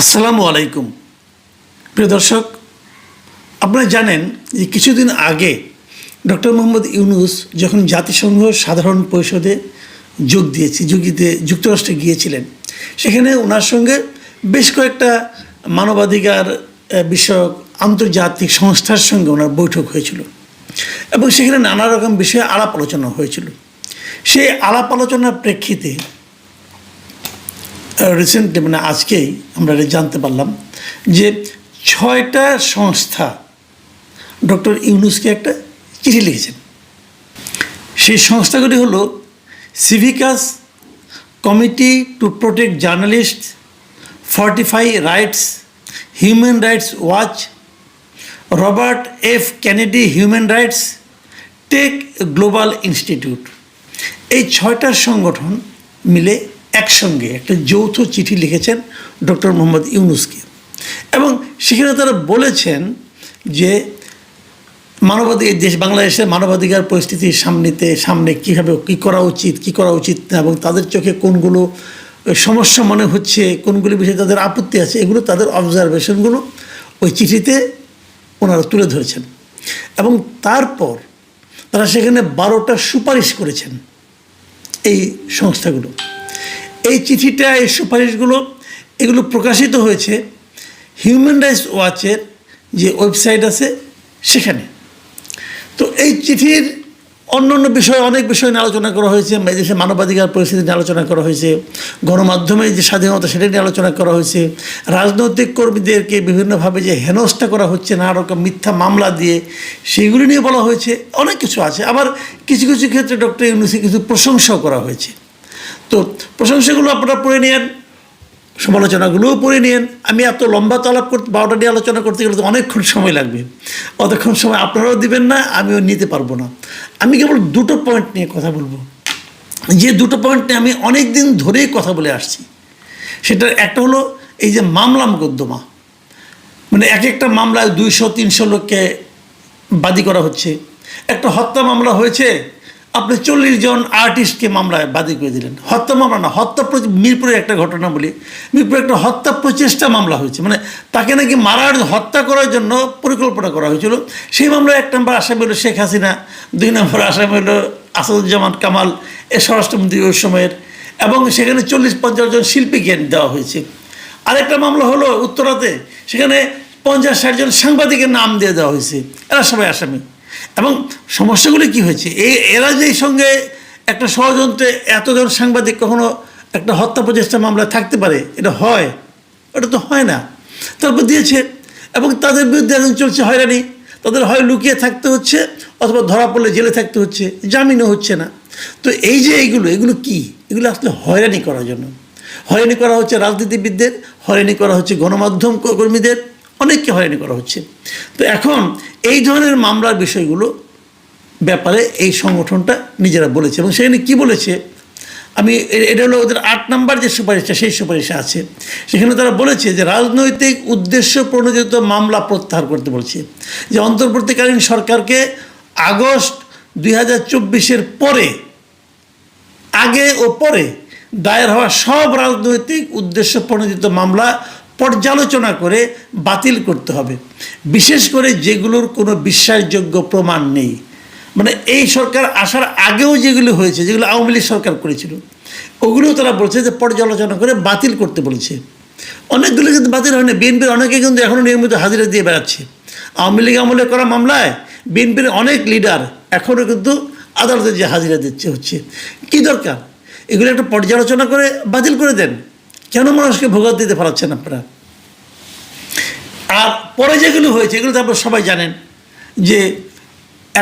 আসসালামু আলাইকুম প্রিয় দর্শক, আপনারা জানেন যে কিছুদিন আগে ডক্টর মোহাম্মদ ইউনূস যখন জাতিসংঘ সাধারণ পরিষদে যোগ দিতে যুক্তরাষ্ট্রে গিয়েছিলেন, সেখানে ওনার সঙ্গে বেশ কয়েকটা মানবাধিকার বিষয়ক আন্তর্জাতিক সংস্থার সঙ্গে ওনার বৈঠক হয়েছিল এবং সেখানে নানা রকম বিষয়ে আলাপ আলোচনা হয়েছিল। সেই আলাপ আলোচনার প্রেক্ষিতে রিসেন্টলি আজকেই আমরা জানতে পারলাম যে 6টা সংস্থা ডক্টর ইউনূসকে একটা চিঠি লিখেছেন। সেই সংস্থাগুলি হলো Civicus, Committee to Protect Journalist, Fortify Rights, Human Rights Watch, Robert F Kennedy Human Rights, Tech Global Institute. এই 6টা সংগঠন মিলে একসঙ্গে একটা যৌথ চিঠি লিখেছেন ডক্টর মোহাম্মদ ইউনূসকে এবং সেখানে তারা বলেছেন যে মানবাধিকার দেশ বাংলাদেশের মানবাধিকার পরিস্থিতির সামনে কীভাবে কী করা উচিত না, এবং তাদের চোখে কোনগুলো সমস্যা মনে হচ্ছে, কোনগুলি বিষয়ে তাদের আপত্তি আছে, এগুলো তাদের অবজারভেশনগুলো ওই চিঠিতে ওনারা তুলে ধরেছেন এবং তারপর তারা সেখানে 12টা সুপারিশ করেছেন। এই সংস্থাগুলো এই চিঠিটা, এই সুপারিশগুলো এগুলো প্রকাশিত হয়েছে হিউম্যান রাইটস ওয়াচের যে ওয়েবসাইট আছে সেখানে। তো এই চিঠির অন্যান্য বিষয়, অনেক বিষয় নিয়ে আলোচনা করা হয়েছে, দেশের মানবাধিকার পরিস্থিতি নিয়ে আলোচনা করা হয়েছে, গণমাধ্যমের যে স্বাধীনতা সেটা নিয়ে আলোচনা করা হয়েছে, রাজনৈতিক কর্মীদেরকে বিভিন্নভাবে যে হেনস্থা করা হচ্ছে নানা রকম মিথ্যা মামলা দিয়ে, সেগুলি নিয়ে বলা হয়েছে। অনেক কিছু আছে। আবার কিছু কিছু ক্ষেত্রে ডক্টর ইউনূসের কিছু প্রশংসাও করা হয়েছে। তো প্রশংসাগুলো আপনারা পড়ে নিন, সমালোচনাগুলোও পড়ে নিন। আমি এত লম্বা তলাপ করতে 12টা নিয়ে আলোচনা করতে গেলে তো অনেকক্ষণ সময় লাগবে, অতক্ষণ সময় আপনারাও দিবেন না, আমিও নিতে পারবো না। আমি কেবল 2টো পয়েন্ট নিয়ে কথা বলবো, যে 2টো পয়েন্ট নিয়ে আমি অনেক দিন ধরেই কথা বলে আসছি। সেটার একটা হলো এই যে মামলা মোকদ্দমা, এক একটা মামলায় 200-300 লোককে বাদী করা হচ্ছে। একটা হত্যা মামলা হয়েছে, আপনি 40 জন আর্টিস্টকে মামলায় বাদী করে দিলেন। হত্যা মামলা না, মিরপুরে একটা ঘটনা বলি, মিরপুরে একটা হত্যা প্রচেষ্টা মামলা হয়েছে, তাকে নাকি হত্যা করার জন্য পরিকল্পনা করা হয়েছিল। সেই মামলায় 1 নম্বর আসামি হলো শেখ হাসিনা, 2 নম্বর আসামি হলো আসাদুজ্জামান কামাল, স্বরাষ্ট্রমন্ত্রী ওই সময়ের, এবং সেখানে 40-50 জন শিল্পীকে দেওয়া হয়েছে। আরেকটা মামলা হলো উত্তরাতে, সেখানে 50-60 জন সাংবাদিকের নাম দিয়ে দেওয়া হয়েছে, এরা সবাই আসামি। এবং সমস্যাগুলি কি হয়েছে, এরা যে সঙ্গে একটা ষড়যন্ত্রে এতজন সাংবাদিক কখনো একটা হত্যা প্রচেষ্টা মামলায় থাকতে পারে? এটা হয়? এটা তো হয় না। তারপর দিয়েছে এবং তাদের বিরুদ্ধে এখন চলছে হয়রানি। তাদের হয় লুকিয়ে থাকতে হচ্ছে অথবা ধরা পড়লে জেলে থাকতে হচ্ছে, জামিনও হচ্ছে না। তো এই যে এগুলো কি? এগুলো আসলে হয়রানি করার জন্য। হয়রানি করা হচ্ছে রাজনীতিবিদদের, হয়রানি করা হচ্ছে গণমাধ্যম কর্মীদের, অনেককে হয়রানি করা হচ্ছে। তো এখন এই ধরনের মামলার বিষয়গুলো ব্যাপারে এই সংগঠনটা নিজেরা বলেছে এবং সেখানে কি বলেছে, আমি এটা হলো ওদের 8 নম্বর যে সুপারিশটা, সেই সুপারিশে আছে। সেখানে তারা বলেছে যে রাজনৈতিক উদ্দেশ্য প্রণোদিত মামলা প্রত্যাহার করতে বলছে, যে অন্তর্বর্তীকালীন সরকারকে আগস্ট 2024-এর পরে, আগে ও পরে দায়ের হওয়া সব রাজনৈতিক উদ্দেশ্য প্রণোদিত মামলা পর্যালোচনা করে বাতিল করতে হবে, বিশেষ করে যেগুলোর কোনো বিশ্বাসযোগ্য প্রমাণ নেই। এই সরকার আসার আগেও যেগুলো হয়েছে, যেগুলো আওয়ামী লীগ সরকার করেছিল, ওগুলোও তারা বলছে যে পর্যালোচনা করে বাতিল করতে বলেছে। অনেকগুলো কিন্তু বাতিল হয়নি। বিএনপির অনেকে কিন্তু এখনও নিয়মিত হাজিরা দিয়ে বেড়াচ্ছে। আওয়ামী লীগ আমলে করা মামলায় বিএনপির অনেক লিডার এখনও কিন্তু আদালতে যে হাজিরা হচ্ছে। কি দরকার? এগুলো একটা পর্যালোচনা করে বাতিল করে দেন। কেন মানুষকে ভোগান্তি দিতে পারছেন আপনারা? আর পরে যেগুলো হয়েছে এগুলো তো আপনারা সবাই জানেন, যে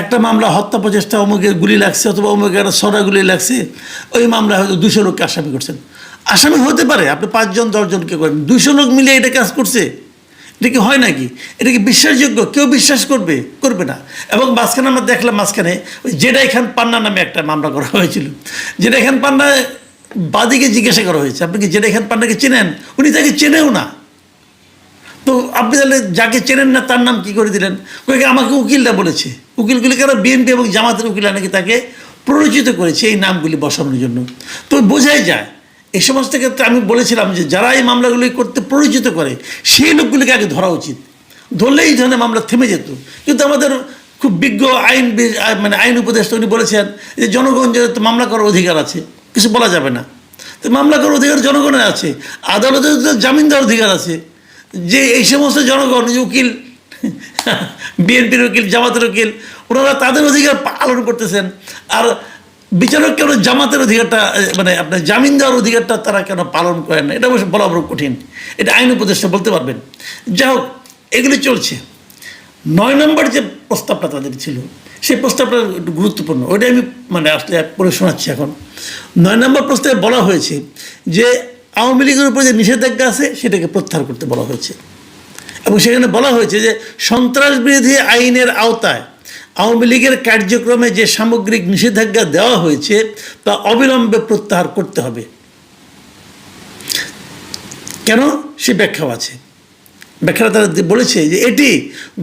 একটা মামলা হত্যা প্রচেষ্টা, অমুকের গুলি লাগছে অথবা অমুকের ছড়া গুলি লাগছে, ওই মামলায় হয়তো 200 লোককে আসামি করছেন। আসামি হতে পারে আপনি 5 জন 10 জনকে করেন, 200 লোক মিলে এটা কাজ করছে, এটা কি হয় নাকি? এটা কি বিশ্বাসযোগ্য? কেউ বিশ্বাস করবে না। এবং মাঝখানে আমরা দেখলাম, ওই জেডাই খান পান্না নামে একটা মামলা করা হয়েছিল। জেডাই খান পান্না বাদীকে জিজ্ঞাসা করা হয়েছে, আপনি কি জেডাই খান পান্নাকে চেনেন? উনি তাকে চেনেও না। তো আপনি তাহলে যাকে চেনেন না তার নাম কি করে দিলেন? আমাকে উকিলরা বলেছে, উকিলগুলি কারো বিএনপি এবং জামাতের উকিলরা নাকি তাকে প্ররোচিত করেছে এই নামগুলি বসানোর জন্য। তো বোঝাই যায় এই সমস্ত ক্ষেত্রে আমি বলেছিলাম যে যারা এই মামলাগুলি করতে পরিচিত করে সেই লোকগুলিকে আগে ধরা উচিত, ধরলেই এই ধরনের মামলা থেমে যেত। কিন্তু আমাদের খুব বিজ্ঞ আইন উপদেষ্টা উনি বলেছেন যে জনগণ যেহেতু মামলা করার অধিকার আছে, কিছু বলা যাবে না। তো মামলা করার অধিকার জনগণের আছে, আদালতে জামিন দেওয়ার অধিকার আছে। যে এই সমস্ত জনগণ, উকিল, বিএনপির উকিল, জামাতের উকিল, ওনারা তাদের অধিকার পালন করতেছেন, আর বিচারক কেন জামাতের অধিকারটা আপনার জামিন দেওয়ার অধিকারটা তারা কেন পালন করেন না, এটা অবশ্য বলা বড় কঠিন। এটা আইন উপদেষ্টা বলতে পারবেন। যাই হোক, এগুলি চলছে। 9 নম্বর যে প্রস্তাবটা তাদের ছিল, সেই প্রস্তাবটা একটু গুরুত্বপূর্ণ, ওইটা আমি আসলে পড়ে শোনাচ্ছি এখন। 9 নম্বর প্রস্তাবে বলা হয়েছে যে আওয়ামী লীগের উপরে যে নিষেধাজ্ঞা আছে সেটাকে প্রত্যাহার করতে বলা হয়েছে, এবং সেখানে বলা হয়েছে যে সন্ত্রাস বিরোধী আইনের আওতায় আওয়ামী লীগের কার্যক্রমে যে সামগ্রিক নিষেধাজ্ঞা দেওয়া হয়েছে তা অবিলম্বে প্রত্যাহার করতে হবে। কেন, সে ব্যাখ্যাও আছে। ব্যাখ্যাটা তারা বলেছে যে এটি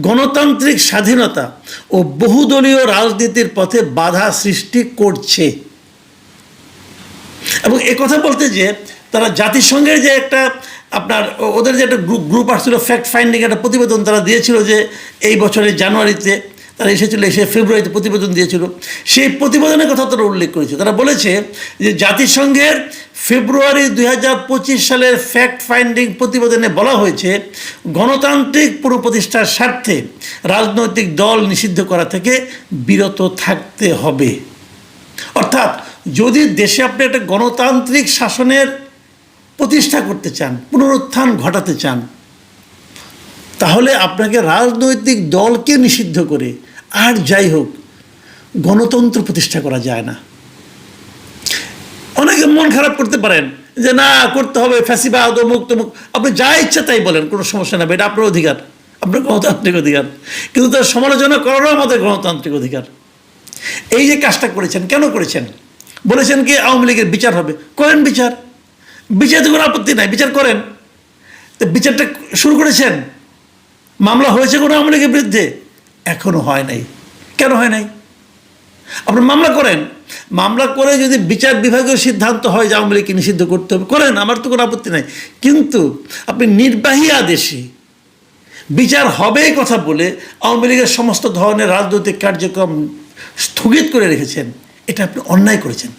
গণতান্ত্রিক স্বাধীনতা ও বহুদলীয় রাজনীতির পথে বাধা সৃষ্টি করছে। এবং কথা বলতে যে তারা জাতিসংঘের যে একটা ওদের যে একটা গ্রুপ আসছিল, ফ্যাক্ট ফাইন্ডিং একটা প্রতিবেদন তারা দিয়েছিল, যে এই বছরের জানুয়ারিতে তারা এসে ফেব্রুয়ারিতে প্রতিবেদন দিয়েছিল। সেই প্রতিবেদনের কথা তারা উল্লেখ করেছে। তারা বলেছে যে জাতিসংঘের ফেব্রুয়ারি 2025 সালের ফ্যাক্ট ফাইন্ডিং প্রতিবেদনে বলা হয়েছে গণতান্ত্রিক পুনঃপ্রতিষ্ঠার স্বার্থে রাজনৈতিক দল নিষিদ্ধ করা থেকে বিরত থাকতে হবে। অর্থাৎ যদি দেশে আপনি একটা গণতান্ত্রিক শাসনের প্রতিষ্ঠা করতে চান, পুনরুত্থান ঘটাতে চান, তাহলে আপনাকে রাজনৈতিক দলকে নিষিদ্ধ করে আর যাই হোক গণতন্ত্র প্রতিষ্ঠা করা যায় না। অনেকে মন খারাপ করতে পারেন যে না, করতে হবে ফ্যাসিবাদ অমুক তমুক, আপনি যা ইচ্ছা তাই বলেন, কোনো সমস্যা নেই, এটা আপনার অধিকার, আপনার গণতান্ত্রিক অধিকার। কিন্তু তার সমালোচনা করারও আমাদের গণতান্ত্রিক অধিকার। এই যে কাজটা করেছেন, কেন করেছেন? বলেছেন কি আওয়ামী লীগের বিচার হবে, করেন বিচার, বিচারে কোনো আপত্তি নাই, বিচার করেন। তো বিচারটা শুরু করেছেন, মামলা হয়েছে কোনো আওয়ামী লীগের বিরুদ্ধে? এখনো হয় নাই। কেন হয় নাই? আপনি মামলা করেন, মামলা করে যদি বিচার বিভাগীয় সিদ্ধান্ত হয় যে আওয়ামী লীগকে নিষিদ্ধ করতে হবে, করেন, আমার তো কোনো আপত্তি নাই। কিন্তু আপনি নির্বাহী আদেশে বিচার হবে কথা বলে আওয়ামী লীগের সমস্ত ধরনের রাজনৈতিক কার্যক্রম স্থগিত করে রেখেছেন, এটা আপনি অন্যায় করেছেন,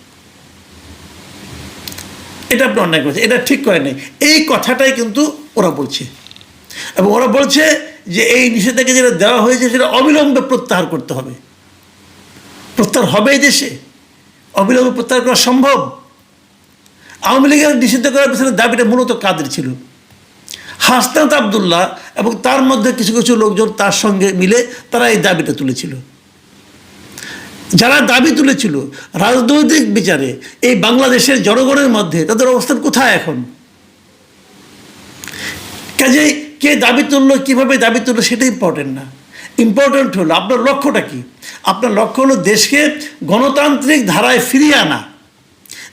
এটা আপনি অন্যায় করেছেন, এটা ঠিক করে নাই। এই কথাটাই কিন্তু ওরা বলছে, এবং ওরা বলছে যে এই নিষেধাজ্ঞা যেটা দেওয়া হয়েছে সেটা অবিলম্বে প্রত্যাহার করতে হবে। প্রত্যাহার হবে এই দেশে? অবিলম্বে প্রত্যাহার করা সম্ভব? আওয়ামী লীগের নিষিদ্ধ করার পিছনে দাবিটা মূলত কাদের ছিল? হাসনাত আবদুল্লাহ এবং তার মধ্যে কিছু কিছু লোকজন তার সঙ্গে মিলে তারা এই দাবিটা তুলেছিল। যারা দাবি তুলেছিল রাজনৈতিক বিচারে এই বাংলাদেশের জনগণের মধ্যে তাদের অবস্থান কোথায় এখন? কাজেই কে দাবি তুললো, কীভাবে দাবি তুললো সেটা ইম্পর্টেন্ট না। ইম্পর্টেন্ট হলো আপনার লক্ষ্যটা কী। আপনার লক্ষ্য হলো দেশকে গণতান্ত্রিক ধারায় ফিরিয়ে আনা,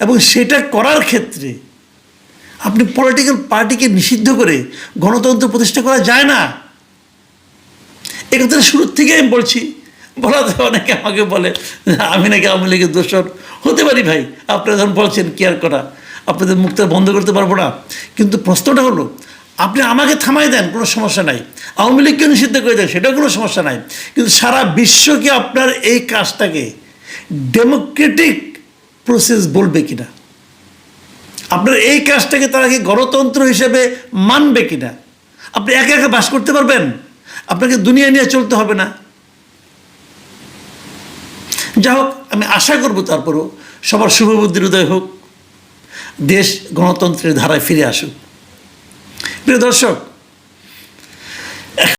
এবং সেটা করার ক্ষেত্রে আপনি পলিটিক্যাল পার্টিকে নিষিদ্ধ করে গণতন্ত্র প্রতিষ্ঠা করা যায় না। এ কথাটা শুরুর থেকে আমি বলছি। বলাতে অনেকে আমাকে বলে আমি নাকি আওয়ামী লীগের দোষর হতে পারি। ভাই, আপনারা যখন বলছেন কেয়ার করা, আপনাদের মুখটা বন্ধ করতে পারবো না, কিন্তু প্রশ্নটা হলো আপনি আমাকে থামাই দেন, কোনো সমস্যা নাই, আওয়ামী লীগকে নিষিদ্ধ করে দেন, সেটাও কোনো সমস্যা নাই, কিন্তু সারা বিশ্বকে আপনার এই কাজটাকে ডেমোক্রেটিক প্রসেস বলবে কিনা, আপনার এই কাজটাকে তারা কি গণতন্ত্র হিসেবে মানবে কিনা? আপনি একা একা বাস করতে পারবেন? আপনাকে দুনিয়া নিয়ে চলতে হবে না? যা হোক, আমি আশা করব তারপরও সবার শুভবুদ্ধির উদয় হোক, দেশ গণতন্ত্রের ধারায় ফিরে আসুক। প্রিয় দর্শক,